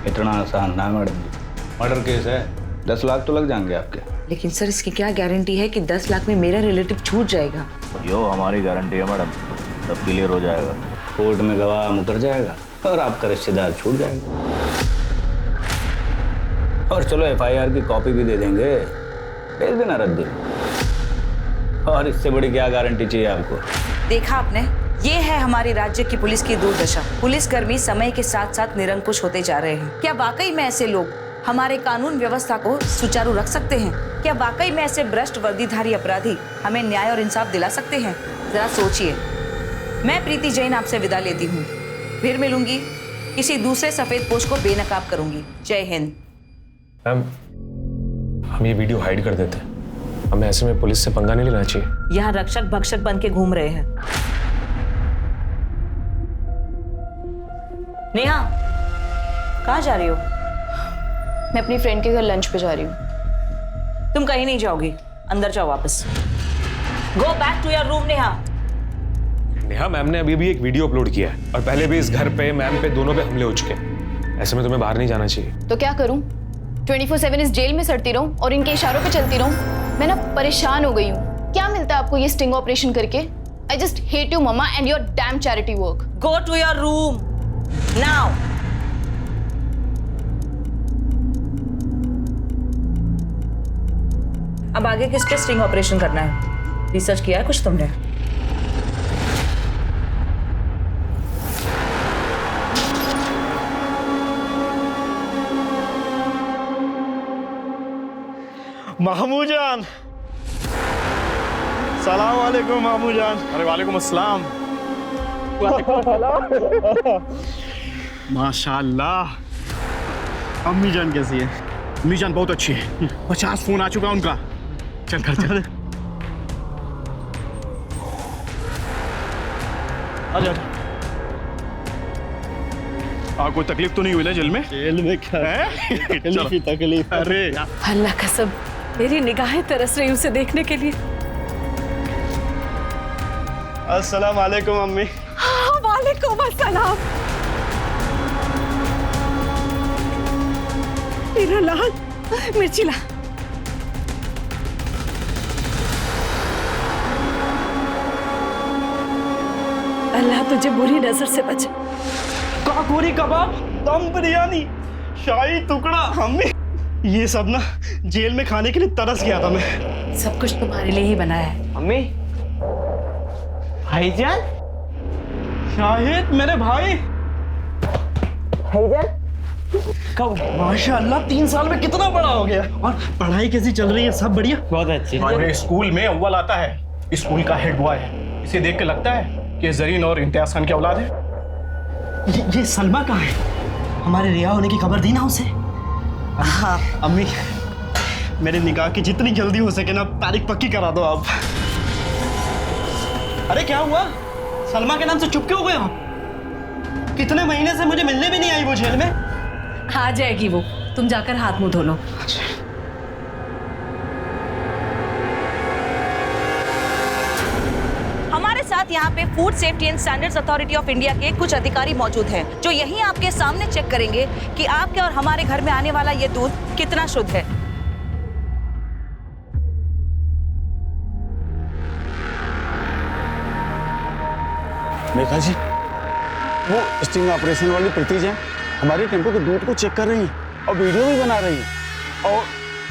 इतना आसान ना मैडम जी, मर्डर केस है, 10 लाख तो लग जाएंगे आपके। लेकिन सर इसकी क्या गारंटी है कि 10 लाख में मेरा रिलेटिव छूट जाएगा? यो हमारी गारंटी है मैडम, सब क्लियर हो जाएगा। कोर्ट में गवाह मुकर जाएगा और आपका रिश्तेदार छूट जाएगा। और चलो FIR की कॉपी भी दे देंगे, भेज देना रद्दी। और इससे बड़ी क्या गारंटी चाहिए आपको? देखा आपने, ये है हमारे राज्य की पुलिस की दुर्दशा। पुलिसकर्मी समय के साथ साथ निरंकुश होते जा रहे हैं। क्या वाकई में ऐसे लोग हमारे कानून व्यवस्था को सुचारू रख सकते हैं? क्या वाकई में ऐसे भ्रष्ट वर्दीधारी अपराधी हमें न्याय और इंसाफ दिला सकते हैं? जरा सोचिए। मैं प्रीति जैन आपसे विदा लेती हूँ, फिर मिलूंगी, किसी दूसरे सफेद पोश को बेनकाब करूंगी। जय हिंद। मैम, हम ये वीडियो हाइड कर देते हैं, हमें ऐसे में पुलिस से पंगा नहीं लेना चाहिए। यहाँ रक्षक भक्षक बन के घूम रहे हैं। नेहा, कहाँ जा रही हो? मैं अपनी फ्रेंड के घर लंच पे जा रही हूँ। तुम कहीं नहीं जाओगी, अंदर जाओ वापस। Go back to your room Neha. Neha, ma'am ने अभी भी एक वीडियो अपलोड किया है और पहले भी इस घर पे, मैम पे, दोनों पे हमले हो चुके हैं। ऐसे में तुम्हें बाहर नहीं जाना चाहिए। तो क्या करूँ? 24/7 इस जेल में सड़ती रहूँ और इनके इशारों पे चलती रहूँ? मैं ना परेशान हो गई हूँ। क्या मिलता है आपको ये स्टिंग ऑपरेशन करके? I just hate you mamma and your damn charity work. Go to your room now. अब आगे किस पे स्टिंग ऑपरेशन करना है? रिसर्च किया है कुछ तुमने? मामू जान, सलाम वालेकुम मामू जान। अरे वालेकुम अस्सलाम। माशाल्लाह। अम्मी जान कैसी है? अम्मी जान बहुत अच्छी है। 50 फोन आ चुका उनका। चल घर चल। आजा। कोई तकलीफ तो नहीं हुई ना जेल में? जेल में क्या है? चलो। तकलीफ। अरे अल्लाह कसम, मेरी निगाहें तरस रही उसे देखने के लिए। अस्सलाम वालेकुम अम्मी। हाँ, वालेकुम अस्सलाम। मेरा लाल, मिर्ची ला। अल्लाह तुझे बुरी नजर से बचे। काकोरी कबाब, दम बिरयानी, शाही टुकड़ा। अम्मी, ये सब ना जेल में खाने के लिए तरस गया था मैं। सब कुछ तुम्हारे लिए ही बनाया है। अम्मी, भाईजान, शाहिद मेरे भाई। भाईजान कब? माशाअल्लाह 3 साल में कितना बड़ा हो गया। और पढ़ाई कैसी चल रही है? सब बढ़िया? बहुत अच्छी। मेरे स्कूल में अव्वल आता है, स्कूल का हेड बॉय है। इसे देख के लगता है कि जरीन और इम्तियाज खान की औलाद है। ये सलमा कहाँ है? हमारे रिहा होने की खबर दी ना उसे। हाँ अम्मी, मेरे निकाह की जितनी जल्दी हो सके ना तारीख पक्की करा दो आप। अरे क्या हुआ? सलमा के नाम से चुप क्यों हो गए आप? कितने महीने से मुझे मिलने भी नहीं आई वो जेल में। आ जाएगी वो, तुम जाकर हाथ मुंह धो लो। हमारे साथ यहाँ पे food safety and standards authority of India के कुछ अधिकारी मौजूद हैं, जो यही आपके सामने चेक करेंगे कि आपके और हमारे घर में आने वाला ये दूध कितना शुद्ध है। मेघा जी, वो स्टिंग ऑपरेशन वाली प्रीति जैन हमारे टेम्पो के दूध को चेक कर रही है और वीडियो भी बना रही है, और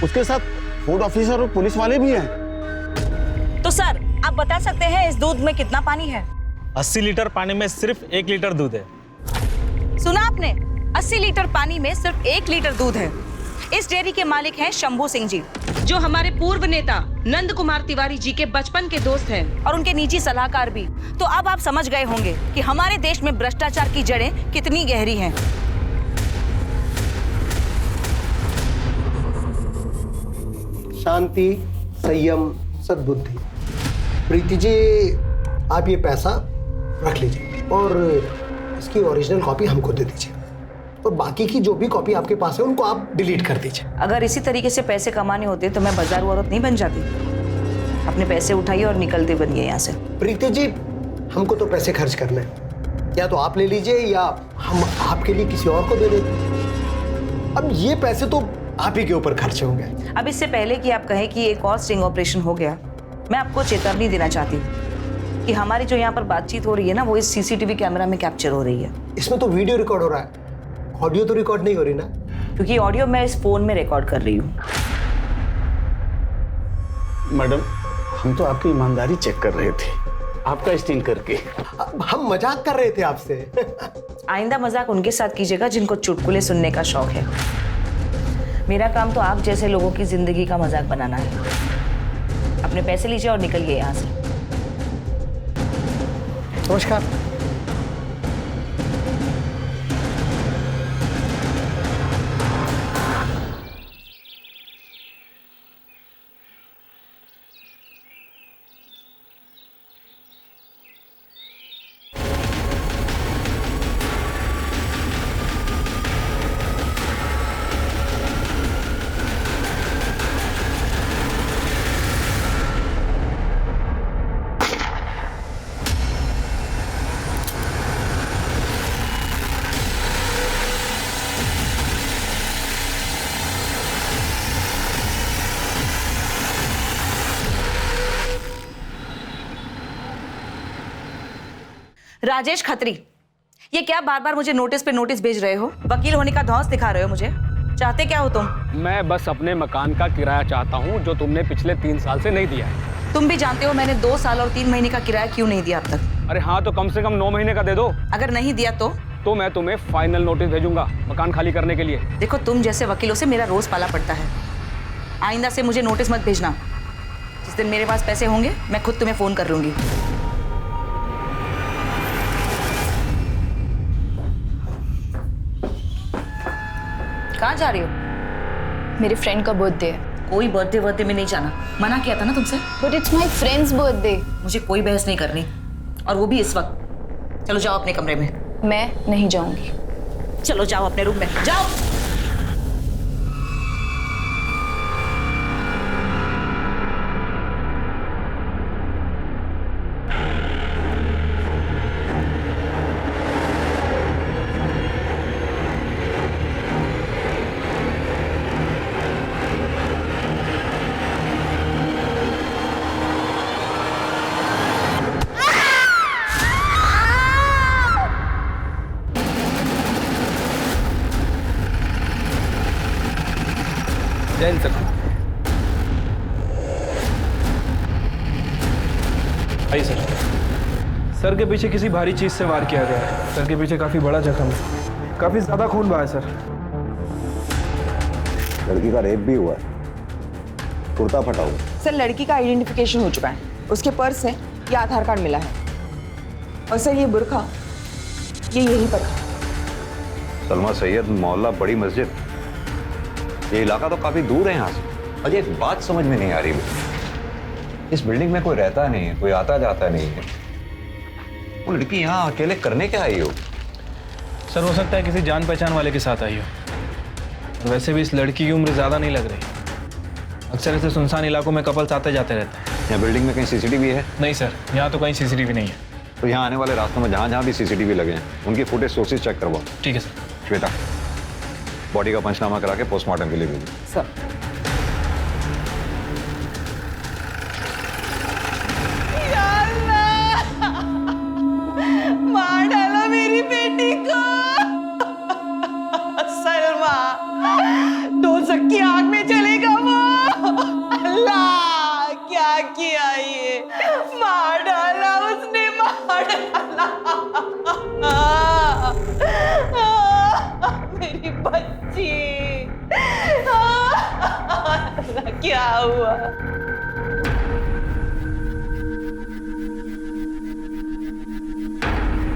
उसके साथ फूड ऑफिसर और पुलिस वाले भी हैं। तो सर, आप बता सकते हैं इस दूध में कितना पानी है? 80 लीटर पानी में सिर्फ 1 लीटर दूध है। सुना आपने? 80 लीटर पानी में सिर्फ 1 लीटर दूध है। इस डेयरी के मालिक हैं शंभू सिंह जी, जो हमारे पूर्व नेता नंद कुमार तिवारी जी के बचपन के दोस्त हैं और उनके निजी सलाहकार भी। तो अब आप समझ गए होंगे कि हमारे देश में भ्रष्टाचार की जड़ें कितनी गहरी हैं। शांति, संयम, सद्बुद्धि। प्रीति जी, आप ये पैसा रख लीजिए और इसकी ओरिजिनल कॉपी हमको दे दीजिए, और बाकी की जो भी कॉपी आपके पास है उनको आप डिलीट कर दीजिए। अगर इसी तरीके से पैसे कमाने होते तो मैं बाजारू औरत नहीं बन जाती। अपने पैसे उठाइए और निकलते बनिए यहाँ से। प्रीति जी, हमको तो पैसे खर्च करने हैं, या तो आप ले लीजिए या हम आपके लिए किसी और को दे देते हैं। अब ये पैसे तो आप ही के ऊपर खर्चे होंगे। अब इससे पहले कि आप कहें कि एक और स्टिंग ऑपरेशन हो गया, मैं आपको चेतावनी देना चाहती हूँ कि हमारी जो यहाँ पर बातचीत हो रही है ना, वो इस सीसीटीवी कैमरा में कैप्चर हो रही है। इसमें तो वीडियो रिकॉर्ड हो रहा है, ऑडियो तो रिकॉर्ड नहीं हो रही ना। क्योंकि ऑडियो मैं इस फोन में रिकॉर्ड कर रही हूँ। मैडम, हम तो आपकी ईमानदारी चेक कर रहे थे, आपका स्टिंग करके। हम मजाक कर रहे थे आपसे। आइंदा मजाक उनके साथ कीजिएगा जिनको चुटकुले सुनने का शौक है। मेरा काम तो आप जैसे लोगों की जिंदगी का मजाक बनाना है। अपने पैसे लीजिए और निकलिए यहाँ से। नमस्कार। राजेश खत्री, ये क्या बार बार मुझे नोटिस पे नोटिस भेज रहे हो? वकील होने का धौंस दिखा रहे हो मुझे? चाहते क्या हो तुम? मैं बस अपने मकान का किराया चाहता हूँ जो तुमने पिछले 3 साल से नहीं दिया है। तुम भी जानते हो मैंने 2 साल और 3 महीने का किराया क्यों नहीं दिया अब तक। अरे हाँ, तो कम से कम 9 महीने का दे दो। अगर नहीं दिया तो मैं तुम्हें फाइनल नोटिस भेजूंगा मकान खाली करने के लिए। देखो, तुम जैसे वकीलों से मेरा रोज पाला पड़ता है। आइंदा से मुझे नोटिस मत भेजना। जिस दिन मेरे पास पैसे होंगे मैं खुद तुम्हें फोन कर लूंगी। कहाँ जा रही हो? मेरे फ्रेंड का बर्थडे है। कोई बर्थडे में नहीं जाना, मना किया था ना तुमसे। But it's my friends birthday. मुझे कोई बहस नहीं करनी, और वो भी इस वक्त। चलो जाओ अपने कमरे में। मैं नहीं जाऊंगी। चलो जाओ अपने रूम में, जाओ। जैन सर, आइए सर। सर के पीछे किसी भारी चीज से वार किया गया है। सर के पीछे काफी बड़ा जख्म है, काफी ज्यादा खून बहा है सर। लड़की का रेप भी हुआ है, कुर्ता फटा हुआ। सर, लड़की का आइडेंटिफिकेशन हो चुका है। उसके पर्स से ये आधार कार्ड मिला है, और सर ये बुर्का ये यहीं पर था। सलमा सैयद, मोहल्ला बड़ी मस्जिद, ये इलाका तो काफी दूर है यहाँ से। और एक बात समझ में नहीं आ रही मुझे, इस बिल्डिंग में कोई रहता नहीं है, कोई आता जाता नहीं है। वो लड़की यहाँ अकेले करने क्या आई हो? सर, हो सकता है किसी जान पहचान वाले के साथ आई हो। वैसे भी इस लड़की की उम्र ज्यादा नहीं लग रही। अक्सर ऐसे सुनसान इलाकों में कपल्स आते जाते रहते हैं। यहाँ बिल्डिंग में कहीं सीसीटीवी है? नहीं सर, यहाँ तो कहीं सीसीटीवी नहीं है। तो यहाँ आने वाले रास्तों में जहाँ जहाँ भी सीसीटीवी लगे हैं उनकी फुटेज सोर्सेज चेक करवाओ। ठीक है सर। श्वेता, बॉडी का पंचनामा करा के पोस्टमार्टम के लिए भेजो। सर, मार डालो मेरी बेटी को। सलमा, दोज़ख की आग में चलेगा वो। अल्लाह, क्या किया ये? मार डाला उसने, मार डाला। मेरी बच्ची। अल्लाह, क्या हुआ?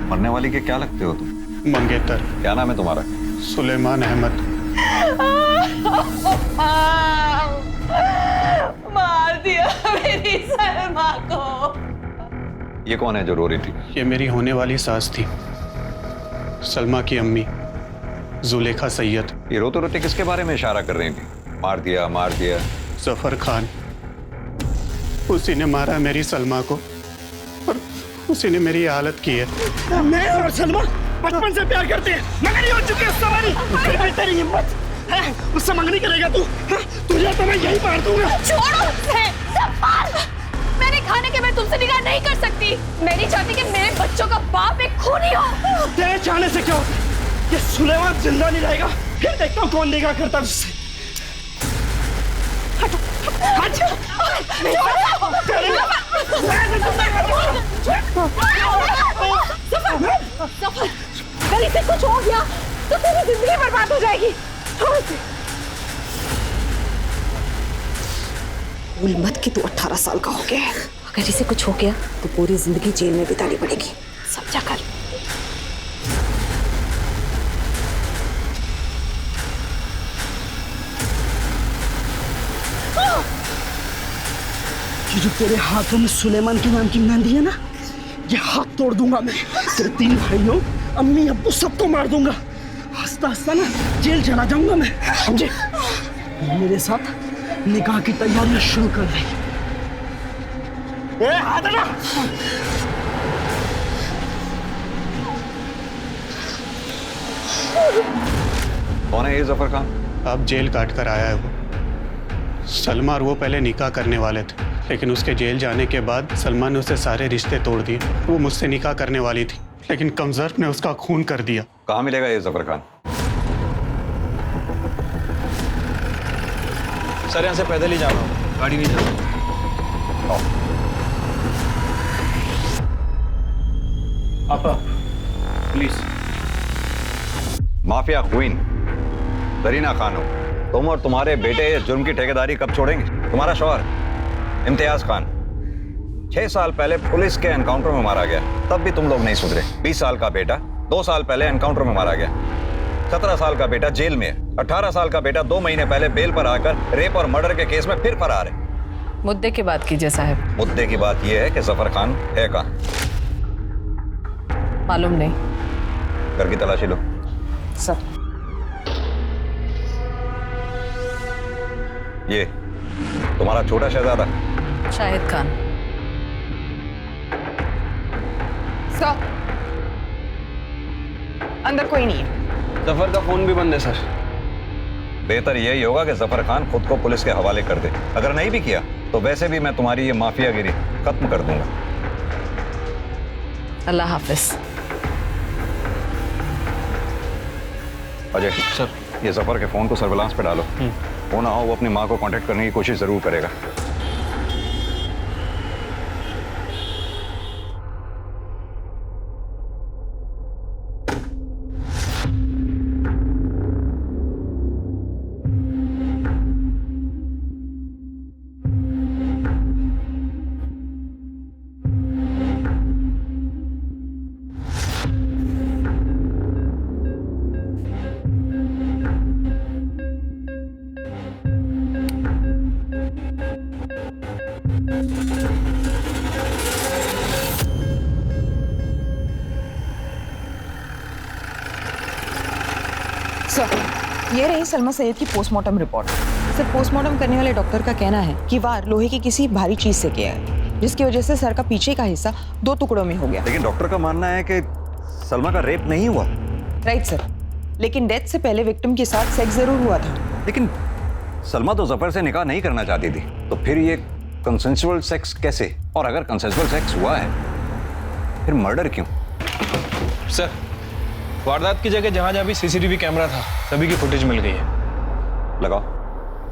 मरने वाली के क्या लगते हो तुम? मंगेतर। क्या नाम है तुम्हारा? सुलेमान अहमद। मार दिया मेरी सलमा को। ये कौन है जो रो रही थी? ये मेरी होने वाली सास थी, सलमा की अम्मी जुलेखा सैयद। ये रोते रोते किसके बारे में इशारा कर रही थी? मार दिया, मार दिया। जफर खान, उसी ने मारा मेरी सलमा को, और उसी ने मेरी हालत की है। मैं और सलमा बचपन से प्यार करते हैं, मगर ये हो चुकी है सवारी। तेरी हिम्मत, उससे मंगनी करेगा तू? तुझे तो मैं यही मार दूंगा। छोड़ो उसे, जब्बार! मेरे खाने के मैं तुमसे निकाह नहीं कर सकती। मैं नहीं चाहती कि मेरे बच्चों का बाप एक खूनी हो। तेरे चाहने से क्या होता? ये सुलेमान जिंदा नहीं रहेगा, फिर देखता हूँ कौन निकाह करता उससे। हटो, हटो, सफर, अगर इसे कुछ हो गया तो तेरी जिंदगी बर्बाद हो जाएगी। छोड़ इसे। भूल मत कि तू 18 साल का हो गया है। अगर इसे कुछ हो गया तो पूरी जिंदगी जेल में बितानी पड़ेगी। समझा कर। ये जो तेरे हाथों में सुलेमान के नाम की मेहंदी है ना, ये हाथ तोड़ दूंगा मैं। तेरे 3 भाइयों, अम्मी, अब्बू सबको मार दूंगा। हंसता हंसता ना जेल चला जाऊंगा मैं, समझे? मेरे साथ निकाह की तैयारियां शुरू कर दे। हाथ हटा। कौन है ये जफर खान? अब जेल काट कर आया है वो। सलमा और वो पहले निकाह करने वाले थे, लेकिन उसके जेल जाने के बाद सलमा ने उससे सारे रिश्ते तोड़ दिए। वो मुझसे निकाह करने वाली थी, लेकिन कमजर ने उसका खून कर दिया। कहाँ मिलेगा ये जफर खान? सर यहाँ से पैदल ही जाना होगा, गाड़ी नहीं चलती। आपा please. Mafia queen Zarina Khan हो तुम, और तुम्हारे बेटे इस जुर्म की ठेकेदारी कब छोड़ेंगे? तुम्हारा शौहर इम्तियाज खान 6 साल पहले पुलिस के एनकाउंटर में मारा गया, तब भी तुम लोग नहीं सुधरे। 20 साल का बेटा 2 साल पहले एनकाउंटर में मारा गया। 17 साल का बेटा जेल में है। 18 साल का बेटा 2 महीने पहले बेल पर आकर रेप और मर्डर के केस में फिर फरार है। मुद्दे की बात कीजिए साहब। मुद्दे की बात यह है कि जफर खान है कहाँ? मालूम नहीं। घर की तलाशी लो। सर। ये तुम्हारा छोटा शहजादा शाहिद खान। सर, अंदर कोई नहीं है। जफर का फोन भी बंद है सर। बेहतर यही होगा कि जफर खान खुद को पुलिस के हवाले कर दे। अगर नहीं भी किया तो वैसे भी मैं तुम्हारी ये माफियागिरी खत्म कर दूंगा। अल्लाह हाफिज। अजय सर, ये जफर के फोन को सर्विलांस पे डालो। वो ना हो वो अपनी माँ को कांटेक्ट करने की कोशिश जरूर करेगा। सर, ये रही सलमा सैयद की पोस्टमार्टम रिपोर्ट। सर, पोस्टमार्टम करने वाले डॉक्टर का कहना है कि वार लोहे की किसी भारी चीज से किया है, जिसकी वजह से सर का पीछे का हिस्सा 2 टुकड़ों में हो गया। लेकिन डॉक्टर का मानना है कि सलमा का रेप नहीं हुआ। राइट सर, लेकिन डेथ से पहले विक्टिम के साथ सेक्स जरूर हुआ था। लेकिन सलमा तो जफर से निकाह नहीं करना चाहती थी, तो फिर ये कंसेंसुअल सेक्स कैसे? और अगर कंसेंसुअल सेक्स हुआ है फिर मर्डर क्यों? सर, वारदात की जगह जहां भी सीसीटीवी कैमरा था, सभी की फुटेज मिल गई है। लगाओ।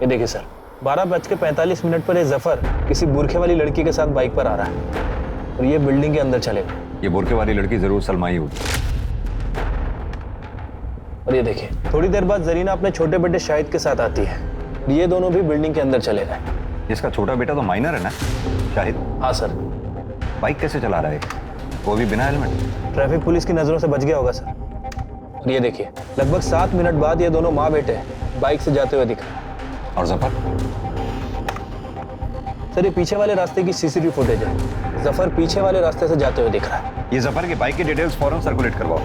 ये देखिए सर, 12:45 पर ये जफर किसी बुरखे वाली लड़की के साथ बाइक पर आ रहा है और ये बिल्डिंग के अंदर चलेगा। ये बुरखे वाली लड़की जरूर सलमा ही होगी। और ये देखिए, थोड़ी देर बाद जरीना अपने छोटे बेटे शाहिद के साथ आती है। ये दोनों भी बिल्डिंग के अंदर चले गए। इसका छोटा बेटा तो माइनर है ना शाहिद? हाँ सर। बाइक कैसे चला रहा है वो भी बिना हेलमेट? ट्रैफिक पुलिस की नजरों से बच गया होगा सर। और ये देखिए, लगभग 7 मिनट बाद ये दोनों माँ बेटे बाइक से जाते हुए दिख रहे हैं। और जफर? सर, ये पीछे वाले रास्ते की सीसीटीवी फुटेज है। जफर पीछे वाले रास्ते से जाते हुए दिख रहा है। ये जफर की बाइक की डिटेल्स फौरन सर्कुलेट करवाओ,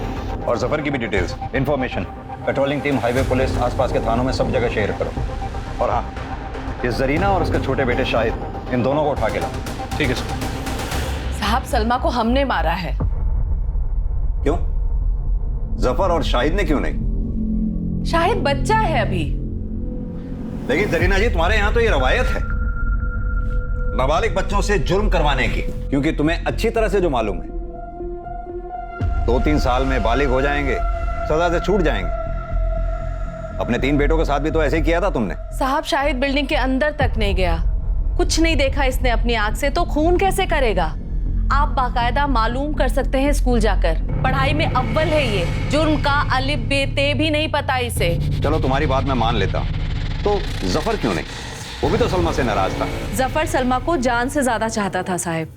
और जफर की भी details, information patrolling team, highway police, आसपास के थानों में सब जगह शेयर करो। और हाँ, ये जरीना और उसके छोटे बेटे शाहिद, इन दोनों को उठा के लाओ। ठीक है सर। साहब, सलमा को हमने मारा है। क्यों? जफर और शाहिद ने क्यों नहीं? शाहिद बच्चा है अभी। लेकिन जरीना जी, तुम्हारे यहाँ तो ये रवायत है नाबालिग बच्चों से जुर्म करवाने की, क्योंकि तुम्हें अच्छी तरह से जो मालूम है 2-3 साल में बालिग हो जाएंगे, सजा से छूट जाएंगे। अपने 3 बेटों के साथ भी तो ऐसे ही किया था तुमने। साहब, शाहिद बिल्डिंग के अंदर तक नहीं गया, कुछ नहीं देखा इसने अपनी आंख से, तो खून कैसे करेगा? आप बाकायदा मालूम कर सकते हैं स्कूल जाकर। पढ़ाई में अव्वल है ये, जुर्म का अलिफ बे ते भी नहीं पता इसे। चलो तुम्हारी बात मैं मान लेता हूं, तो जफर क्यों नहीं? वो भी तो सलमा से नाराज था। जफर सलमा को जान से ज्यादा चाहता था साहब,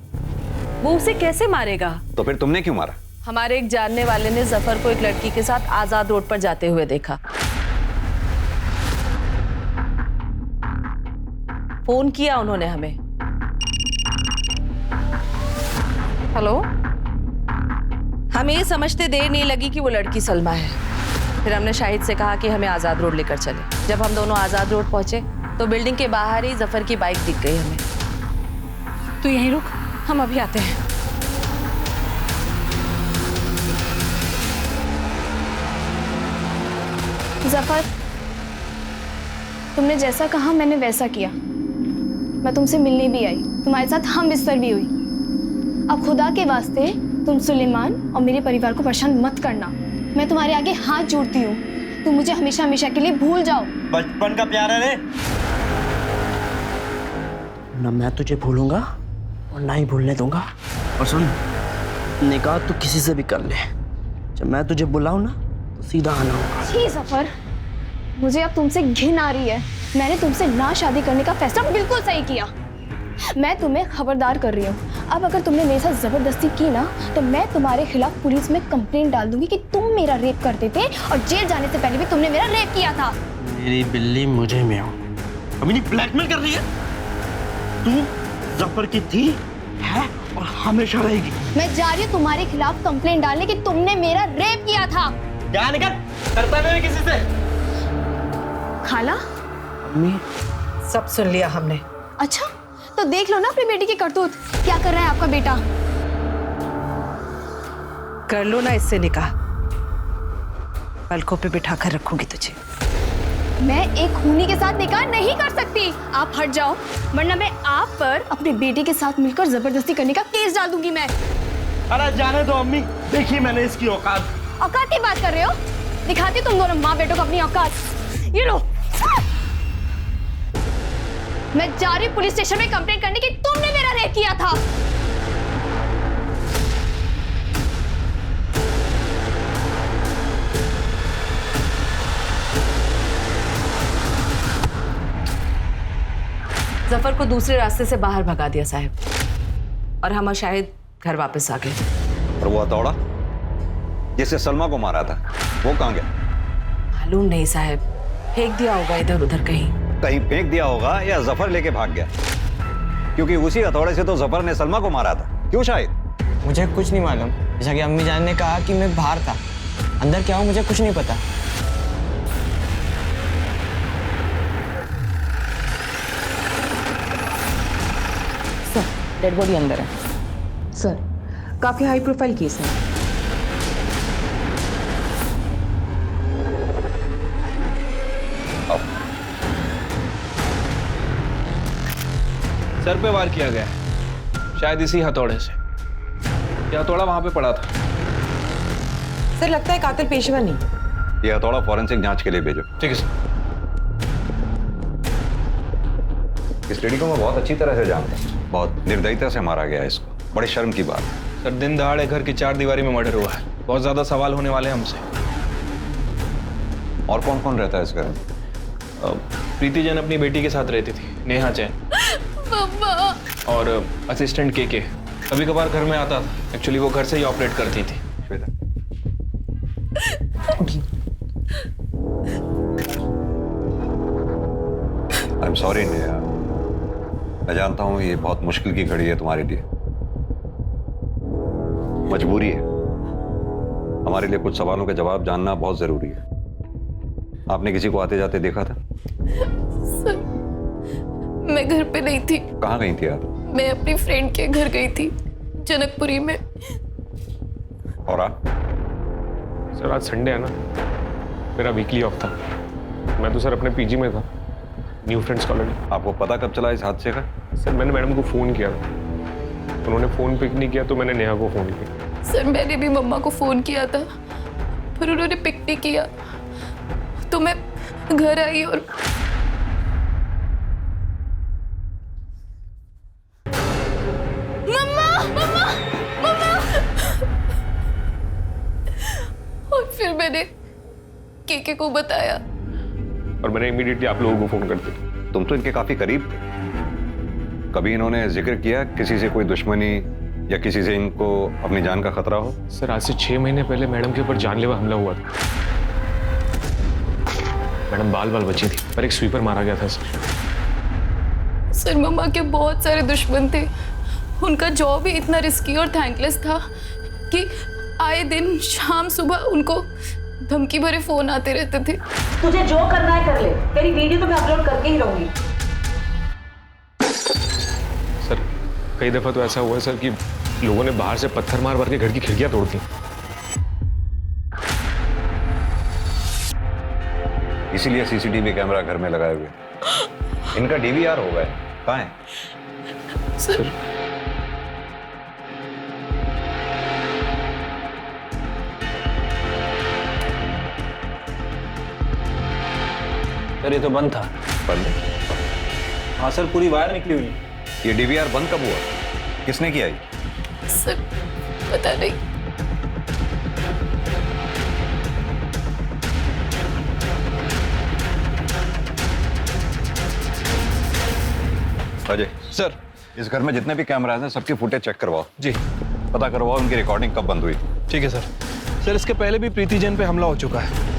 वो उसे कैसे मारेगा? तो फिर तुमने क्यों मारा? हमारे एक जानने वाले ने जफर को एक लड़की के साथ आजाद रोड पर जाते हुए देखा। फोन किया उन्होंने हमें। हेलो, हमें ये समझते देर नहीं लगी कि वो लड़की सलमा है। फिर हमने शाहिद से कहा कि हमें आजाद रोड लेकर चले। जब हम दोनों आजाद रोड पहुंचे तो बिल्डिंग के बाहर ही जफर की बाइक दिख गई हमें। तू यहीं रुक, हम अभी आते हैं। जफर, तुमने जैसा कहा मैंने वैसा किया। मैं तुमसे मिलने भी आई, तुम्हारे साथ हम बिस्तर भी हुई। अब खुदा के वास्ते तुम सुलेमान और मेरे परिवार को परेशान मत करना। मैं तुम्हारे आगे हाथ जोड़ती हूँ, तुम मुझे हमेशा हमेशा के लिए भूल जाओ। बचपन का प्यार है रे। ना मैं तुझे भूलूंगा और ना ही भूलने दूंगा। और सुन, निकाह तू किसी से भी कर ले, जब मैं तुझे बुलाऊं ना तो सीधा आना होगा। छी जफर, मुझे अब तुमसे घिन आ रही है। मैंने तुमसे ना शादी करने का फैसला बिल्कुल सही किया। मैं तुम्हें खबरदार कर रही हूँ, अब अगर तुमने मेरे साथ जबरदस्ती की ना तो मैं तुम्हारे खिलाफ पुलिस में कंप्लेंट डाल दूंगी कि तुम मेरा रेप करते थे और जेल जाने से पहले भी तुमने मेरा रेप किया था। मेरी बिल्ली मुझे में हो, अभी नहीं ब्लैकमेल कर रही है। तू जफर की थी, है और हमेशा रहेगी। मैं जा रही हूँ तुम्हारे खिलाफ कंप्लेंट डालने कि तुमने मेरा रेप किया था। क्या निकल करता नहीं किसी से। खाला, अम्मी, सब सुन लिया हमने। अच्छा तो देख लो ना अपनी बेटी की करतूत, क्या कर रहा है आपका बेटा। कर लो ना इससे निकाह, पलकों पे बिठा कर रखूंगी तुझे। मैं एक खूनी के साथ निकाह नहीं कर सकती। आप हट जाओ, वरना मैं आप पर अपनी बेटी के साथ मिलकर जबरदस्ती करने का केस डाल दूंगी मैं। अरे जाने दो अम्मी, देखिए मैंने इसकी औकात। औकात की बात कर रहे हो? दिखाती तुम दोनों माँ बेटों को अपनी औकात। ये लो, मैं जा रही हूँ पुलिस स्टेशन में कंप्लेंट करने की तुमने मेरा रेप किया था। जफर को दूसरे रास्ते से बाहर भगा दिया साहब, और हम और शाहिद घर वापस आ गए। और वो हथौड़ा जिससे सलमा को मारा था, वो कहाँ गया? मालूम नहीं साहब, फेंक दिया होगा इधर उधर कहीं। कहीं फेंक दिया होगा या जफर लेके भाग गया, क्योंकि उसी हथौड़े से तो जफर ने सलमा को मारा था। क्यों शाहिद? मुझे कुछ नहीं मालूम, जैसा कि अम्मी जान ने कहा कि मैं बाहर था, अंदर क्या हूँ मुझे कुछ नहीं पता। सर, डेड बॉडी अंदर है। सर, काफी हाई प्रोफाइल केस है। सर पे वार किया गया, शायद इसी हथौड़े से। ये हथौड़ा वहां पे पड़ा था। सर, लगता है कातिल पेशेवर नहीं। ये हथौड़ा फॉरेंसिक जांच के लिए भेजो। ठीक है सर। इस लेडी को मैं बहुत अच्छी तरह से जानता हूँ, बहुत निर्दयता से मारा गया है इसको। बड़े शर्म की बात। सर, दिन दहाड़े घर की 4 दीवारी में मर्डर हुआ है, बहुत ज्यादा सवाल होने वाले हैं हमसे। और कौन कौन रहता है इस घर में? प्रीति जैन अपनी बेटी के साथ रहती थी, नेहा जैन, और असिस्टेंट के कभी कभार घर में आता था। एक्चुअली वो घर से ही ऑपरेट करती थी। आई एम सॉरी नेहा, मैं जानता हूँ ये बहुत मुश्किल की घड़ी है तुम्हारे लिए, मजबूरी है। हमारे लिए कुछ सवालों के जवाब जानना बहुत जरूरी है। आपने किसी को आते जाते देखा था? सर, मैं घर पे नहीं थी। कहाँ गई थी आप? मैं अपनी फ्रेंड के घर गई थी, जनकपुरी में। और आप? सर, आज संडे है ना, मेरा वीकली ऑफ था। मैं तो सर अपने पीजी में था। New friends colony. आपको पता कब चला इस हादसे का? सर मैंने मैडम को फ़ोन किया था, उन्होंने फ़ोन पिक नहीं किया तो मैंने नेहा को फ़ोन किया। सर मैंने भी मम्मा को फ़ोन किया था पर उन्होंने पिक नहीं किया, तो मैं घर आई और और फिर मैंने केके को बताया और मैंने इमीडिएटली आप लोगों को फ़ोन कर दिया। तुम तो इनके काफी करीब थे। कभी इन्होंने जिक्र किया किसी से कोई दुश्मनी या किसी से इनको अपनी जान का खतरा हो? सर आज से 6 महीने पहले मैडम के ऊपर जानलेवा हमला हुआ था। मैडम बाल बची थी पर एक स्वीपर मारा गया था सर मम्मा के बहुत सारे दुश्मन थे, उनका जॉब ही इतना रिस्की और थैंकलेस था कि आए दिन शाम सुबह उनको धमकी भरे फोन आते रहते थे। तुझे जो करना है कर ले, तेरी वीडियो तो मैं अपलोड करके ही रहूंगी। सर कई दफा तो ऐसा हुआ है सर कि लोगों ने बाहर से पत्थर मार मार के घर की खिड़कियां तोड़ दी। इसीलिए सीसीटीवी कैमरा घर में लगाए हुए। इनका डीवीआर हो गया, कहाँ है? सर सर ये तो बंद था। बंद? हाँ सर, पूरी वायर निकली हुई है। ये डीवीआर बंद कब हुआ? किसने किया ये? सर पता नहीं। अजय सर, इस घर में जितने भी कैमरास हैं सबकी फुटेज चेक करवाओ। जी। पता करवाओ उनकी रिकॉर्डिंग कब बंद हुई। ठीक है सर। सर इसके पहले भी प्रीति जैन पे हमला हो चुका है,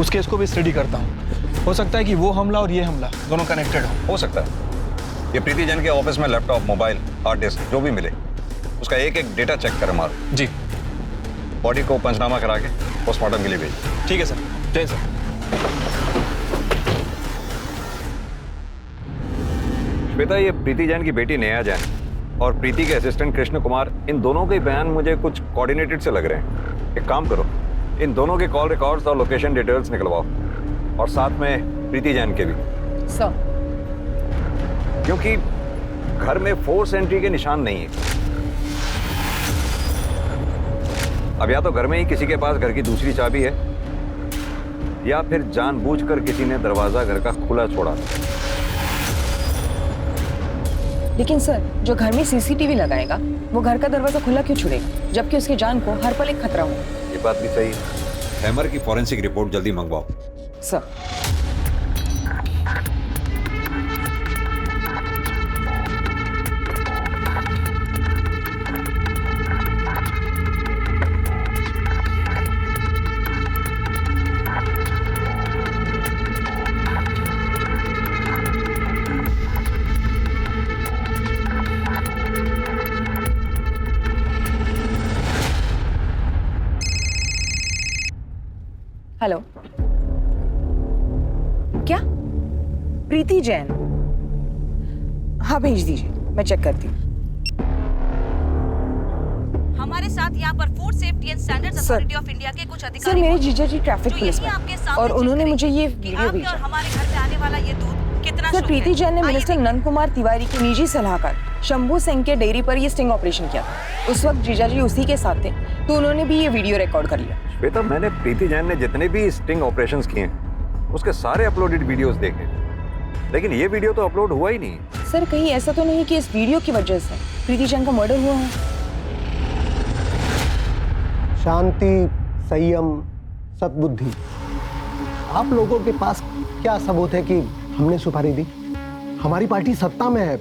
उस केस को भी स्टडी करता हूँ। हो सकता है कि वो हमला और ये हमला दोनों कनेक्टेड हो सकता है। ये प्रीति जैन के ऑफिस में लैपटॉप, मोबाइल, हार्ड डिस्क जो भी मिले उसका एक एक डेटा चेक कर मारो। जी। बॉडी को पंचनामा करा के पोस्टमार्टम के लिए भेज। ठीक है सर। जय सर। श्वेता, ये प्रीति जैन की बेटी नेहा जैन और प्रीति के असिस्टेंट कृष्ण कुमार, इन दोनों के बयान मुझे कुछ कोऑर्डिनेटेड से लग रहे हैं। एक काम करो, इन दोनों के कॉल रिकॉर्ड्स और लोकेशन डिटेल्स निकलवाओ और साथ में प्रीति जैन के भी। सर। क्योंकि घर में फोर्स एंट्री के निशान नहीं है। अब या तो घर में ही किसी के पास घर की दूसरी चाबी है या फिर जानबूझकर किसी ने दरवाजा घर का खुला छोड़ा। लेकिन सर, जो घर में सीसीटीवी लगाएगा वो घर का दरवाजा खुला क्यों छोड़ेगा, जबकि उसकी जान को हर पल एक खतरा हो। ये बात भी सही है। हैमर की फॉरेंसिक रिपोर्ट जल्दी मंगवाओ। सर। हेलो, क्या? प्रीति जैन? हाँ भेज दीजिए, मैं चेक करती हूँ। हमारे साथ यहाँ पर food safety and standards authority of India के कुछ अधिकारी। सर मेरे जीजा जी ट्रैफिक पुलिस में और उन्होंने मुझे ये वीडियो भेजा। और हमारे घर में आने वाला ये दूध कितना सर, प्रीति जैन ने मिनिस्टर नंद कुमार तिवारी के निजी सलाहकार शंभू सिंह के डेयरी पर ये स्टिंग ऑपरेशन किया था। उस वक्त जीजा जी उसी के साथ थे, तो उन्होंने भी ये वीडियो रिकॉर्ड कर लिया। श्वेता, मैंने प्रीति जैन ने जितने भी स्टिंग ऑपरेशंस किए हैं उसके सारे अपलोडेड वीडियोस देखे, लेकिन ये वीडियो तो अपलोड हुआ ही नहीं। सर कहीं ऐसा तो नहीं कि इस वीडियो की वजह से प्रीति जैन का मर्डर हुआ है? शांति, संयम, सद्बुद्धि। आप लोगों के पास क्या सबूत है कि हमने सुपारी दी? हमारी पार्टी सत्ता में है,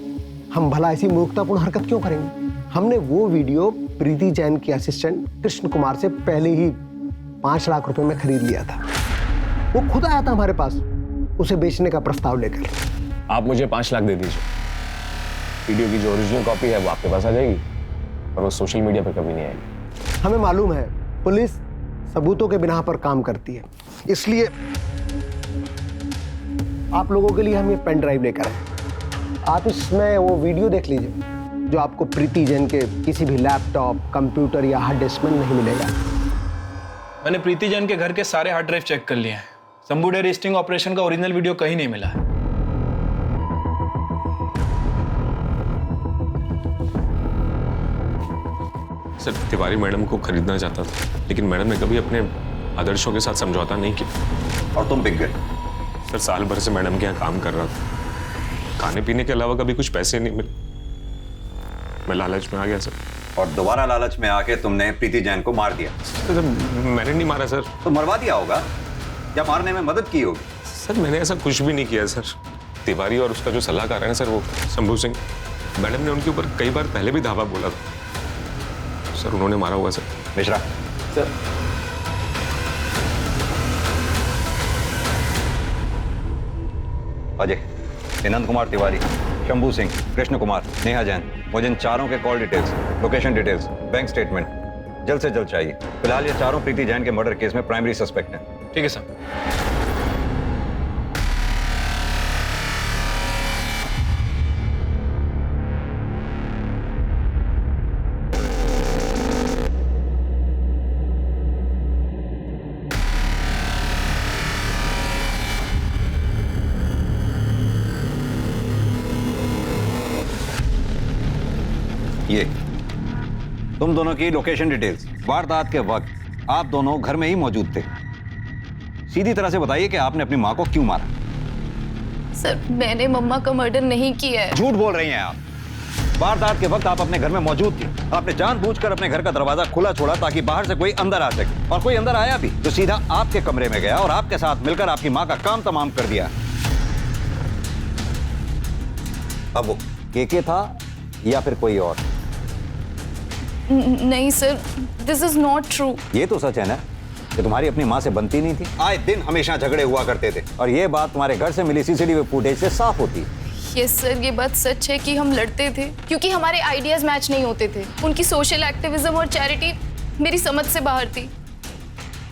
हम भला ऐसी मूर्खतापूर्ण हरकत क्यों करेंगे? हमने वो वीडियो प्रीति जैन के असिस्टेंट कृष्ण कुमार से पहले ही 5 लाख रुपए में खरीद लिया था। वो खुद आया था हमारे पास उसे बेचने का प्रस्ताव लेकर। आप मुझे 5 लाख दे दीजिए, वीडियो की जो ओरिजिनल कॉपी है वो आपके पास आ जाएगी और वो सोशल मीडिया पर कभी नहीं आएगी। हमें मालूम है पुलिस सबूतों के बिना पर काम करती है, इसलिए आप लोगों के लिए हम ये पेन ड्राइव लेकर आए। आप इसमें वो वीडियो देख लीजिए जो आपको प्रीति जैन के किसी भी लैपटॉप, कंप्यूटर या हार्ड डिस्क में नहीं मिलेगा। मैंने प्रीति जैन के घर के सारे हार्ड ड्राइव चेक कर लिए हैं, शंभू डेयरी स्टिंग ऑपरेशन का ओरिजिनल वीडियो कहीं नहीं मिला है। सर तिवारी मैडम को खरीदना चाहता था, लेकिन मैडम ने कभी अपने आदर्शों के साथ समझौता नहीं किया। और तुम बिक गए? सर साल भर से मैडम के यहाँ काम कर रहा था, खाने पीने के अलावा कभी कुछ पैसे नहीं मिले, मैं लालच में आ गया सर। और दोबारा लालच में आके तुमने प्रीति जैन को मार दिया? सर मैंने नहीं मारा सर। तो मरवा दिया होगा या मारने में मदद की होगी? सर मैंने ऐसा कुछ भी नहीं किया सर। तिवारी और उसका जो सलाहकार है ना सर, वो शंभू सिंह, मैडम ने उनके ऊपर कई बार पहले भी धावा बोला था सर, उन्होंने मारा होगा सर। मिश्रा सर अजय, हेमंत कुमार तिवारी, शंभू सिंह, कृष्ण कुमार, नेहा जैन, मुझे इन चारों के call details, location details, bank statement जल्द से जल्द चाहिए। फिलहाल ये चारों प्रीति जैन के मर्डर केस में प्राइमरी सस्पेक्ट हैं। ठीक है सर। ये तुम दोनों की लोकेशन डिटेल्स। वारदात के वक्त आप दोनों घर में ही मौजूद थे। सीधी तरह से बताइए कि आपने अपनी माँ को क्यों मारा? सर मैंने मम्मा का मर्डर नहीं किया है। झूठ बोल रही हैं आप। वारदात के वक्त आप अपने घर में मौजूद थी। आपने जानबूझकर अपने घर का दरवाजा खुला छोड़ा ताकि बाहर से कोई अंदर आ सके, और कोई अंदर आया भी तो सीधा आपके कमरे में गया और आपके साथ मिलकर आपकी माँ का काम तमाम कर दिया। अब वो केके था या फिर कोई और? नहीं sir, this is not true. ये तो सच है ना कि तुम्हारी अपनी माँ से बनती नहीं थी। आए दिन हमेशा झगड़े हुआ करते थे, और ये बात तुम्हारे घर से मिली सीसीटीवी फुटेज से साफ होती है। यस सर, ये बात सच है कि हम लड़ते थे क्योंकि हमारे आइडियाज मैच नहीं होते थे। उनकी सोशल एक्टिविज्म और चैरिटी मेरी समझ से बाहर थी।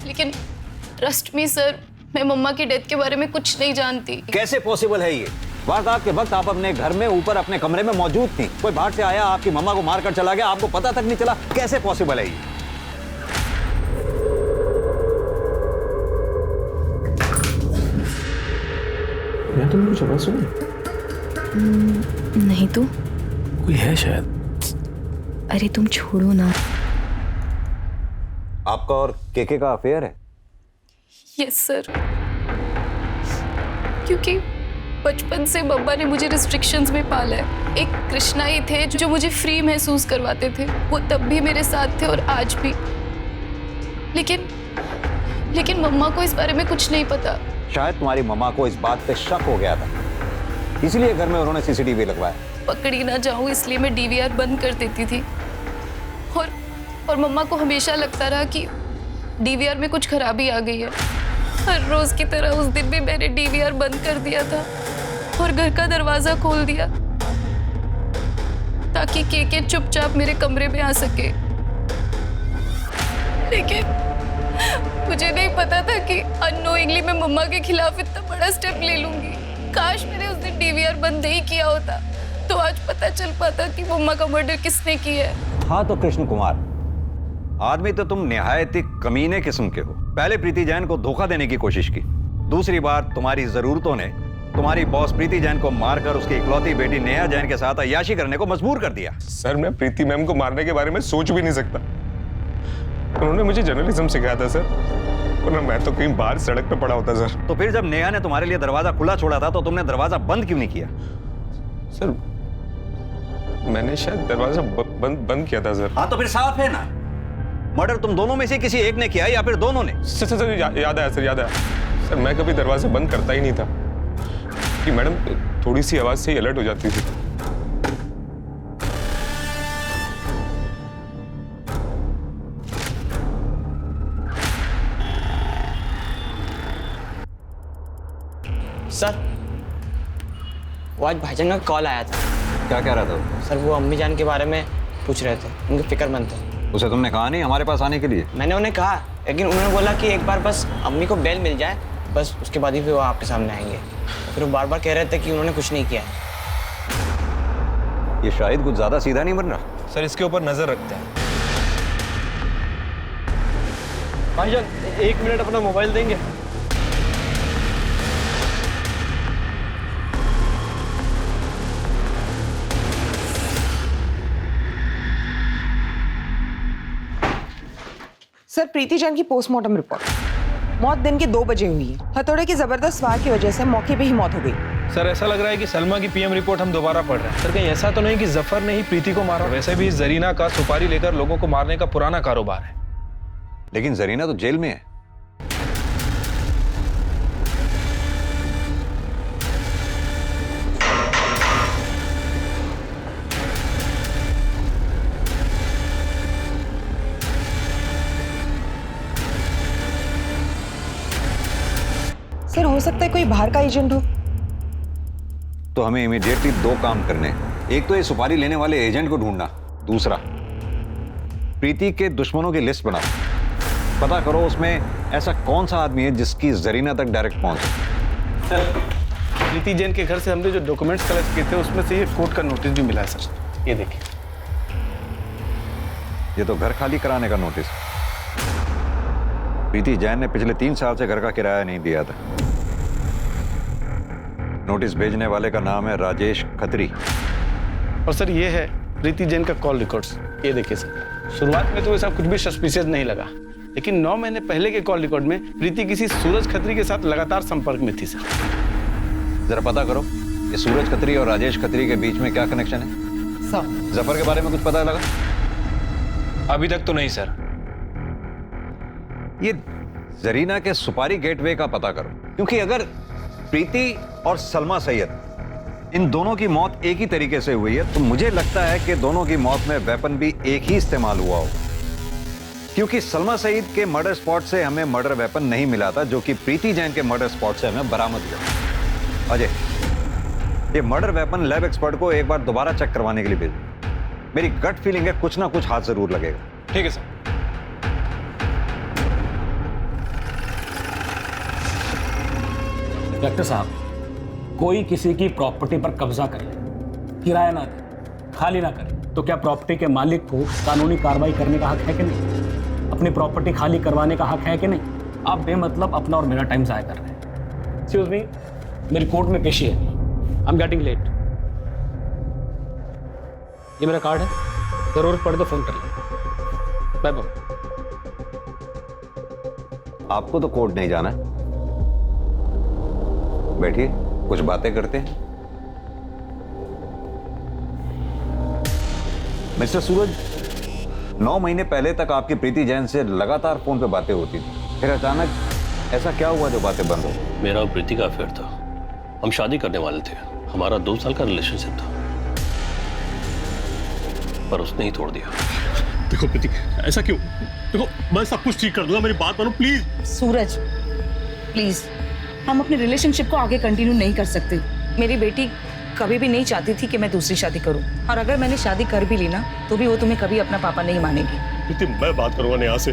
लेकिन ट्रस्ट मी सर, मैं मम्मा की डेथ के बारे में कुछ नहीं जानती। कैसे पॉसिबल है ये? वारदात के वक्त आप अपने घर में ऊपर अपने कमरे में मौजूद थी। कोई बाहर से आया, आपकी मम्मा को मारकर चला गया, आपको पता तक नहीं चला। कैसे पॉसिबल है ये? मैं तुमने कुछ आवाज सुनी? नहीं तो कोई है शायद। अरे तुम छोड़ो ना। आपका और केके का अफेयर है? यस सर, क्योंकि बचपन से मम्मा ने मुझे रिस्ट्रिक्शंस में पाला है। एक कृष्णा ही थे जो मुझे फ्री महसूस करवाते थे। वो तब भी मेरे साथ थे और आज भी। लेकिन मम्मा को इस बारे में कुछ नहीं पता। शायद तुम्हारी मम्मा को इस बात पे शक हो गया था, इसलिए घर में उन्होंने सीसीटीवी लगवाया। पकड़ी ना जाऊं इसलिए मैं डीवीआर बंद कर देती थी। और मम्मा को हमेशा लगता रहा कि डीवीआर में कुछ खराबी आ गई है। हर रोज की तरह उस दिन भी मैंने डीवीआर बंद कर दिया था और घर का दरवाजा खोल दिया ताकि केके चुपचाप मेरे कमरे में आ सके। लेकिन मुझे नहीं पता था कि अननोइंगली मैं मम्मा के खिलाफ इतना बड़ा स्टेप ले लूंगी। काश मैंने उस दिन डीवीआर बंद नहीं किया होता तो आज पता चल पाता कि मम्मा का मर्डर किसने किया है। हाँ तो कृष्ण कुमार, आदमी तो तुम निहायत ही कमीने किस्म के हो। पहले प्रीति जैन को धोखा देने की कोशिश की, दूसरी बार तुम्हारी जरूरतों ने तुम्हारी बॉस प्रीति जैन को मारकर उसकी इकलौती बेटी नेहा जैन के साथ अय्याशी करने को मजबूर कर दिया। सर मैं प्रीति मैम को मारने के बारे में सोच भी नहीं सकता। उन्होंने मुझे जर्नलिज्म सिखाया था सर, वरना मैं तो कहीं बाहर सड़क पे पड़ा होता सर। तो फिर जब नेहा ने तुम्हारे लिए दरवाजा खुला छोड़ा था तो तुमने दरवाजा बंद क्यों नहीं किया? सर मैंने शायद दरवाजा बंद किया था सर। हाँ तो फिर साफ है ना, मर्डर तुम दोनों में से किसी एक ने किया या फिर दोनों ने? सर याद आया सर, याद आया सर। मैं कभी दरवाजा बंद करता ही नहीं था कि मैडम थोड़ी सी आवाज से ही अलर्ट हो जाती थी। सर वो आज भाईजान का कॉल आया था। क्या कह रहा था? सर वो अम्मी जान के बारे में पूछ रहे थे, उनके फिक्रमंद थे। उसे तुमने कहा नहीं हमारे पास आने के लिए? मैंने उन्हें कहा, लेकिन उन्होंने बोला कि एक बार बस अम्मी को बेल मिल जाए, बस उसके बाद ही फिर वो आपके सामने आएंगे। फिर वो बार बार कह रहे थे कि उन्होंने कुछ नहीं किया। ये शायद कुछ ज्यादा सीधा नहीं बन रहा। सर इसके ऊपर नजर रखते हैं। भाईजान 1 मिनट अपना मोबाइल देंगे? सर, प्रीति जैन की पोस्टमार्टम रिपोर्ट। मौत दिन के 2 बजे हुई है। हथौड़े की जबरदस्त वार की वजह से मौके पे ही मौत हो गई। सर, ऐसा लग रहा है कि सलमा की पीएम रिपोर्ट हम दोबारा पढ़ रहे हैं। सर, कहीं ऐसा तो नहीं कि जफर ने ही प्रीति को मारा? वैसे भी जरीना का सुपारी लेकर लोगों को मारने का पुराना कारोबार है। लेकिन जरीना तो जेल में है। सर, हो सकता है कोई बाहर का एजेंट हो। तो हमें इमीडिएटली 2 काम करने हैं। एक तो ये सुपारी लेने वाले एजेंट को ढूंढना, दूसरा प्रीति के दुश्मनों की लिस्ट बनाओ। पता करो उसमें ऐसा कौन सा आदमी है जिसकी जरीना तक डायरेक्ट पहुंच। सर, प्रीति जैन के घर से हमने जो डॉक्यूमेंट्स कलेक्ट किए थे उसमें से ये कोर्ट का नोटिस भी मिला है सर। ये देखिए। ये तो घर खाली कराने का नोटिस। प्रीति जैन ने पिछले 3 साल से घर का किराया नहीं दिया था। नोटिस भेजने वाले का नाम है राजेश खत्री। और सर, ये है प्रीति जैन का कॉल रिकॉर्ड्स। ये देखिए सर, शुरुआत में तो ऐसा कुछ भी सस्पिशियस नहीं लगा, लेकिन 9 महीने पहले के कॉल रिकॉर्ड में प्रीति किसी सूरज खत्री के साथ लगातार संपर्क में थी सर। जरा पता करो ये सूरज खत्री और राजेश खत्री के बीच में क्या कनेक्शन है। सर, जफर के बारे में कुछ पता लगा? अभी तक तो नहीं सर। ये जरीना के सुपारी गेटवे का पता करो, क्योंकि अगर प्रीति और सलमा सैयद इन दोनों की मौत एक ही तरीके से हुई है तो मुझे लगता है कि दोनों की मौत में वेपन भी एक ही इस्तेमाल हुआ हो, क्योंकि सलमा सईद के मर्डर स्पॉट से हमें मर्डर वेपन नहीं मिला था जो कि प्रीति जैन के मर्डर स्पॉट से हमें बरामद हुआ। अजय, ये मर्डर वेपन लैब एक्सपर्ट को एक बार दोबारा चेक करवाने के लिए भेज। मेरी गट फीलिंग है कुछ ना कुछ हाथ जरूर लगेगा। ठीक है सर। डॉक्टर साहब, कोई किसी की प्रॉपर्टी पर कब्जा कर ले, किराया ना दे, खाली ना करे, तो क्या प्रॉपर्टी के मालिक को कानूनी कार्रवाई करने का हक है कि नहीं? अपनी प्रॉपर्टी खाली करवाने का हक है कि नहीं? आप बेमतलब अपना और मेरा टाइम जाया कर रहे हैं। एक्सक्यूज मी, मेरी कोर्ट में पेशी है। I am getting late. ये मेरा कार्ड है, जरूरत पड़े तो फोन कर ले। Bye bye. आपको तो कोर्ट नहीं जाना है, बैठिए कुछ बातें करते हैं। मिस्टर सूरज, 9 महीने पहले तक आपकी प्रीति जैन से लगातार फोन पे बातें होती थी, फिर अचानक ऐसा क्या हुआ जो बातें बंद हो? मेरा और प्रीति का अफेयर था। हम शादी करने वाले थे। हमारा 2 साल का रिलेशनशिप था, पर उसने ही तोड़ दिया। देखो प्रीति, ऐसा क्यों? देखो, मैं सब कुछ ठीक कर दूंगा, मेरी बात मानो प्लीज। सूरज, प्लीज, हम अपने रिलेशनशिप को आगे कंटिन्यू नहीं कर सकते। मेरी बेटी कभी भी नहीं चाहती थी कि मैं दूसरी शादी करूं, और अगर मैंने शादी कर भी ली ना तो भी वो तुम्हें कभी अपना पापा नहीं मानेगी। प्रीति, मैं बात करूंगा नेहा से,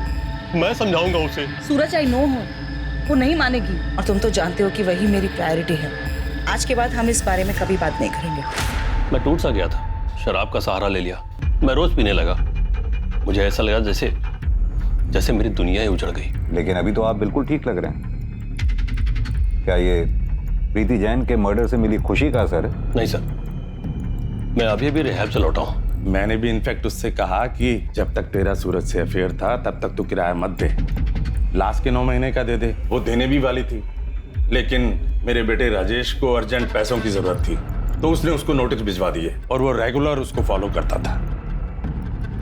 मैं समझाऊंगा उसे। सूरज, आई नो हो वो नहीं मानेगी, और तुम तो जानते हो कि वही मेरी प्रायोरिटी है। आज के बाद हम इस बारे में कभी बात नहीं करेंगे। मैं टूट सा गया था, शराब का सहारा ले लिया, मैं रोज पीने लगा। मुझे ऐसा लगा जैसे मेरी दुनिया ही उजड़ गई। लेकिन अभी तो आप बिल्कुल ठीक लग रहे हैं। क्या ये प्रीति जैन के मर्डर से मिली खुशी का असर है? नहीं सर, मैं अभी भी रिहैब से लौटा हूँ। मैंने भी इनफैक्ट उससे कहा कि जब तक तेरा सूरज से अफेयर था तब तक तू किराया मत दे, लास्ट के 9 महीने का दे दे। वो देने भी वाली थी, लेकिन मेरे बेटे राजेश को अर्जेंट पैसों की जरूरत थी तो उसने उसको नोटिस भिजवा दिए और वो रेगुलर उसको फॉलो करता था।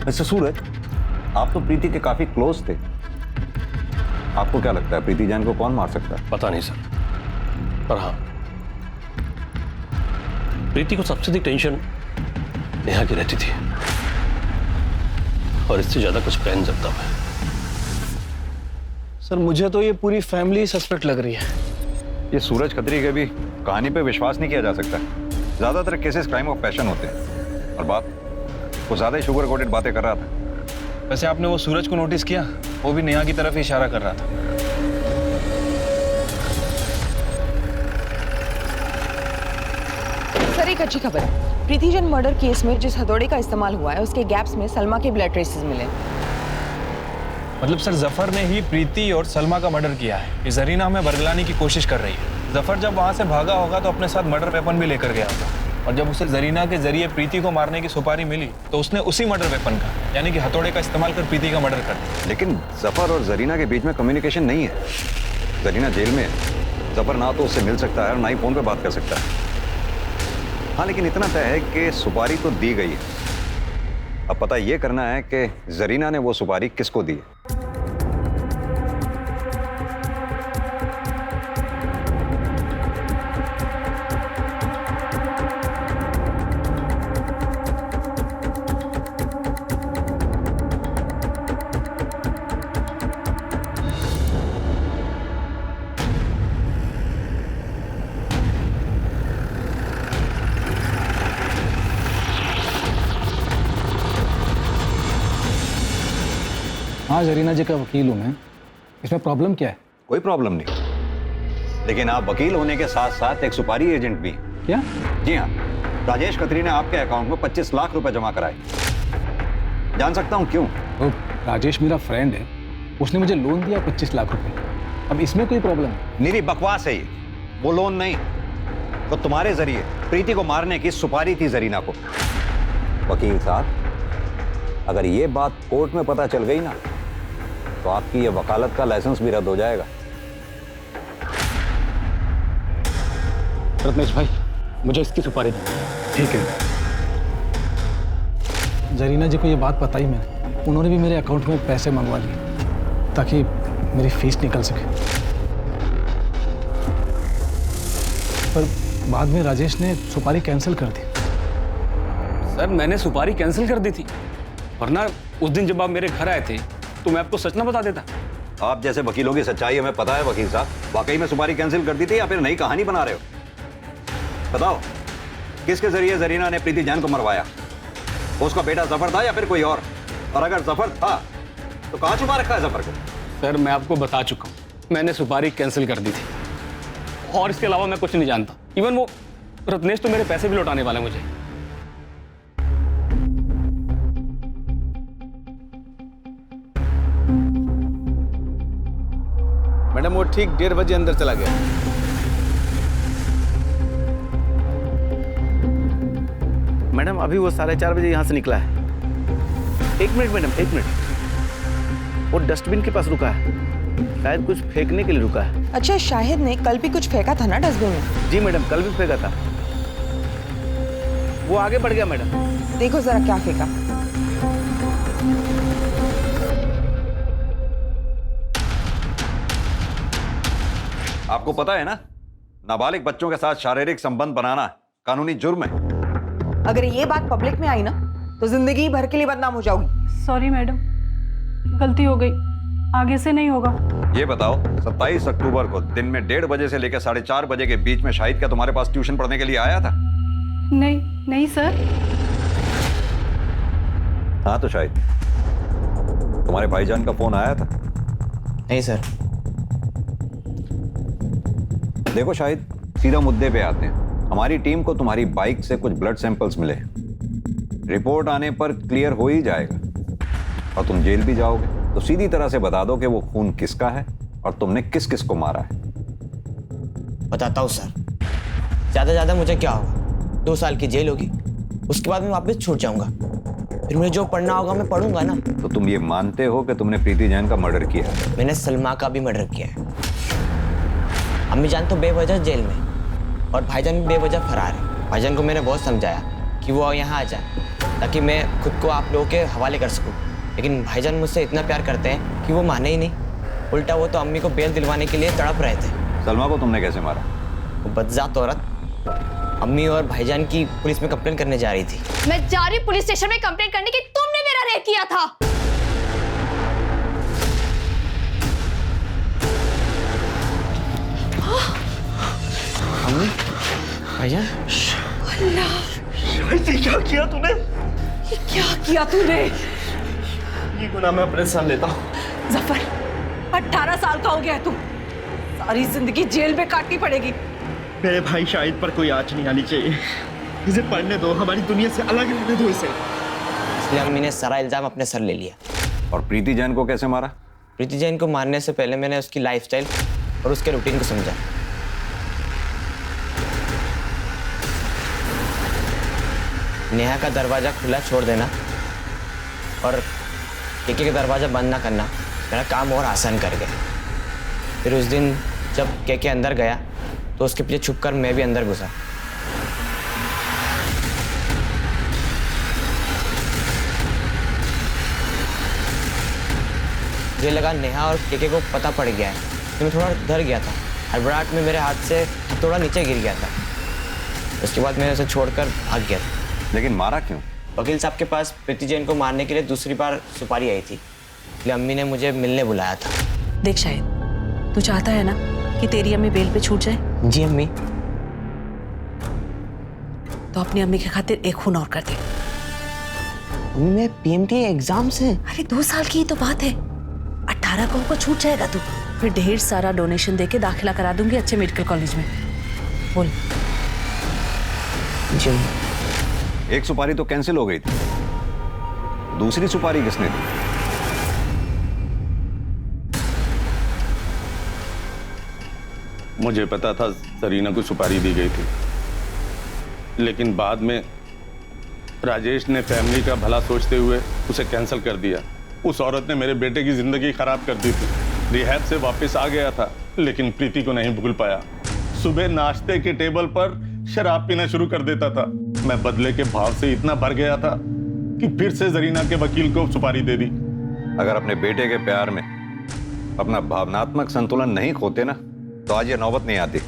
मिस्टर सूरज, आप तो प्रीति के काफी क्लोज थे। आपको क्या लगता है प्रीति जैन को कौन मार सकता है? पता नहीं सर, पर हाँ, प्रीति को सबसे अधिक टेंशन नेहा की रहती थी, और इससे ज्यादा कुछ कह नहीं सकता मैं। सर, मुझे तो ये पूरी फैमिली सस्पेक्ट लग रही है। ये सूरज खत्री के भी कहानी पे विश्वास नहीं किया जा सकता। ज्यादातर केसेस क्राइम ऑफ पैशन होते हैं, और बात वो ज्यादा ही शुगर कोटेड बातें कर रहा था। वैसे आपने वो सूरज को नोटिस किया? वो भी नेहा की तरफ ही इशारा कर रहा था। सर, एक अच्छी खबर है। प्रीति जैन मर्डर केस में जिस हथौड़े का इस्तेमाल हुआ है उसके गैप्स में सलमा के ब्लड ट्रेसेस मिले। मतलब सर, जफर ने ही प्रीति और सलमा का मर्डर किया है। ये जरीना हमें बरगलाने की कोशिश कर रही है। जफर जब वहां से भागा होगा तो अपने साथ मर्डर वेपन भी लेकर गया होगा। और जब उसे जरीना के जरिए प्रीति को मारने की सुपारी मिली तो उसने उसी मर्डर वेपन का यानी कि हथौड़े का इस्तेमाल कर प्रीति का मर्डर कर दिया। लेकिन जफर और जरीना के बीच में कम्युनिकेशन नहीं है। जरीना जेल में है, जफर ना तो उससे मिल सकता है और ना ही फोन पे बात कर सकता है। हाँ, लेकिन इतना तय है कि सुपारी तो दी गई है। अब पता ये करना है कि जरीना ने वो सुपारी किसको दी है। हाँ, जरीना जी का वकील हूँ मैं। इसमें प्रॉब्लम क्या है? कोई प्रॉब्लम नहीं, लेकिन आप वकील होने के साथ साथ एक सुपारी एजेंट भी हैं। क्या? जी हाँ, राजेश खत्री ने आपके अकाउंट में 25 लाख रुपए जमा कराए। जान सकता हूँ क्यों? तो राजेश मेरा फ्रेंड है, उसने मुझे लोन दिया 25 लाख रुपए। अब इसमें कोई प्रॉब्लम है? निरी बकवास है ये, वो लोन नहीं। तो तुम्हारे जरिए प्रीति को मारने की सुपारी थी जरीना को। वकील साहब, अगर ये बात कोर्ट में पता चल गई ना तो आपकी ये वकालत का लाइसेंस भी रद्द हो जाएगा। रत्नेश भाई, मुझे इसकी सुपारी दो। ठीक है। जरीना जी को ये बात बताई मैंने, उन्होंने भी मेरे अकाउंट में पैसे मंगवा लिए ताकि मेरी फीस निकल सके। पर बाद में राजेश ने सुपारी कैंसिल कर दी। सर, मैंने सुपारी कैंसिल कर दी थी, वरना उस दिन जब आप मेरे घर आए थे तो मैं आपको सच ना बता देता। आप जैसे वकीलों की सच्चाई हमें पता है वकील साहब। वाकई में सुपारी कैंसिल कर दी थी या फिर नई कहानी बना रहे हो? बताओ, किसके जरिए जरीना ने प्रीति जैन को मरवाया? उसका बेटा जफर था या फिर कोई और अगर जफर था तो कहां छुपा रखा है जफर को? सर, मैं आपको बता चुका हूँ, मैंने सुपारी कैंसिल कर दी थी और इसके अलावा मैं कुछ नहीं जानता। इवन वो रत्नेश तो मेरे पैसे भी लौटाने वाला है मुझे। मैडम, वो ठीक 1:30 बजे अंदर चला गया। मैडम, अभी वो 4:30 बजे यहाँ से निकला है। 1 मिनट मैडम, 1 मिनट। वो डस्टबिन के पास रुका है, शायद कुछ फेंकने के लिए रुका है। अच्छा, शाहिद ने कल भी कुछ फेंका था ना डस्टबिन में? जी मैडम, कल भी फेंका था। वो आगे बढ़ गया मैडम। देखो जरा क्या फेंका। आपको पता है ना, नाबालिग बच्चों के साथ शारीरिक संबंध बनाना कानूनी जुर्म है। अगर ये बात पब्लिक में आई ना तो जिंदगी भर के लिए बदनाम हो जाओगी। सॉरी मैडम, गलती हो गई, आगे से नहीं होगा। ये बताओ, 27 अक्टूबर को दिन में 1:30 बजे से लेकर 4:30 बजे के बीच में शाहिद क्या तुम्हारे पास ट्यूशन पढ़ने के लिए आया था? नहीं सर। हाँ तो शाहिद, तुम्हारे भाईजान का फोन आया था? नहीं सर। देखो शाहिद, सीधा मुद्दे पे आते हैं। हमारी टीम को तुम्हारी बाइक से कुछ ब्लड सैंपल्स मिले। रिपोर्ट आने पर क्लियर हो ही जाएगा और तुम जेल भी जाओगे। तो सीधी तरह से बता दो कि वो खून किसका है और तुमने किस किस को मारा है। बताता हूँ सर। ज्यादा मुझे क्या होगा, 2 साल की जेल होगी, उसके बाद मैं वापस छूट जाऊंगा। फिर मुझे जो पढ़ना होगा मैं पढ़ूंगा ना। तो तुम ये मानते हो कि तुमने प्रीति जैन का मर्डर किया है? मैंने सलमा का भी मर्डर किया है। अम्मी जान तो बेवजह जेल में और भाईजान भी बेवजह फरार है। भाईजान को मैंने बहुत समझाया कि वो यहाँ आ जाए ताकि मैं खुद को आप लोगों के हवाले कर सकूँ, लेकिन भाईजान मुझसे इतना प्यार करते हैं कि वो माने ही नहीं। उल्टा वो तो अम्मी को बेल दिलवाने के लिए तड़प रहे थे। सलमा को तुमने कैसे मारा? वो बदजात औरत अम्मी और भाईजान की पुलिस में कंप्लेन करने जा रही थी। मैं जा रही पुलिस स्टेशन में कंप्लेन करने की, तुमने मेरा रेप किया था। अम्मी, भाईजान। शाहिद, ये क्या किया तूने? ये क्या किया तूने? ये गुनाह मैं अपने साथ लेता हूँ। जफर, 18 साल का हो गया है तू, सारी जिंदगी जेल में काटनी पड़ेगी। मेरे भाई शाहिद पर कोई आँच नहीं आनी चाहिए। इसे पढ़ने दो, हमारी दुनिया से अलग रहने दो इसे। इसलिए अम्मी ने सारा इल्जाम अपने सर ले लिया। और प्रीति जैन को कैसे मारा? प्रीति जैन को मारने से पहले मैंने उसकी लाइफस्टाइल और उसके रूटीन को समझा। नेहा का दरवाज़ा खुला छोड़ देना और केके का दरवाज़ा बंद ना करना मेरा काम और आसान कर गया। फिर उस दिन जब केके अंदर गया तो उसके पीछे छुपकर मैं भी अंदर घुसा। मुझे लगा नेहा और केके को पता पड़ गया है तो मैं थोड़ा डर गया था। हड़बड़ाहट में मेरे हाथ से थोड़ा नीचे गिर गया था। उसके बाद मैंने उसे छोड़कर भाग गया था। लेकिन मारा क्यों? वकील साहब के पास प्रीति जैन को मारने के लिए दूसरी बार सुपारी आई थी, इसलिए अम्मी ने मुझे मिलने बुलाया था। देख शाहिद, तू चाहता है ना कि तेरी अम्मी बेल पे छूट जाए? जी अम्मी। तो अपनी अम्मी के खातिर एक खून और कर दे। अम्मी मैं पीएमटी एग्जाम से। अरे 2 साल की ही तो बात है, 18 को छूट जाएगा तू। फिर ढेर सारा डोनेशन देके दाखिला करा दूंगी अच्छे मेडिकल कॉलेज में। बोल। जी। एक सुपारी तो कैंसिल हो गई थी, दूसरी सुपारी किसने दी? मुझे पता था सरीना को सुपारी दी गई थी, लेकिन बाद में राजेश ने फैमिली का भला सोचते हुए उसे कैंसिल कर दिया। उस औरत ने मेरे बेटे की जिंदगी खराब कर दी थी। रिहैब से वापस आ गया था, लेकिन प्रीति को नहीं भूल पाया। सुबह नाश्ते के टेबल पर शराब पीना शुरू कर देता था। मैं बदले के भाव से इतना भर गया था कि फिर से जरीना के वकील को सुपारी दे दी। अगर अपने बेटे के प्यार में अपना भावनात्मक संतुलन नहीं खोते ना, तो आज ये नौबत नहीं आती।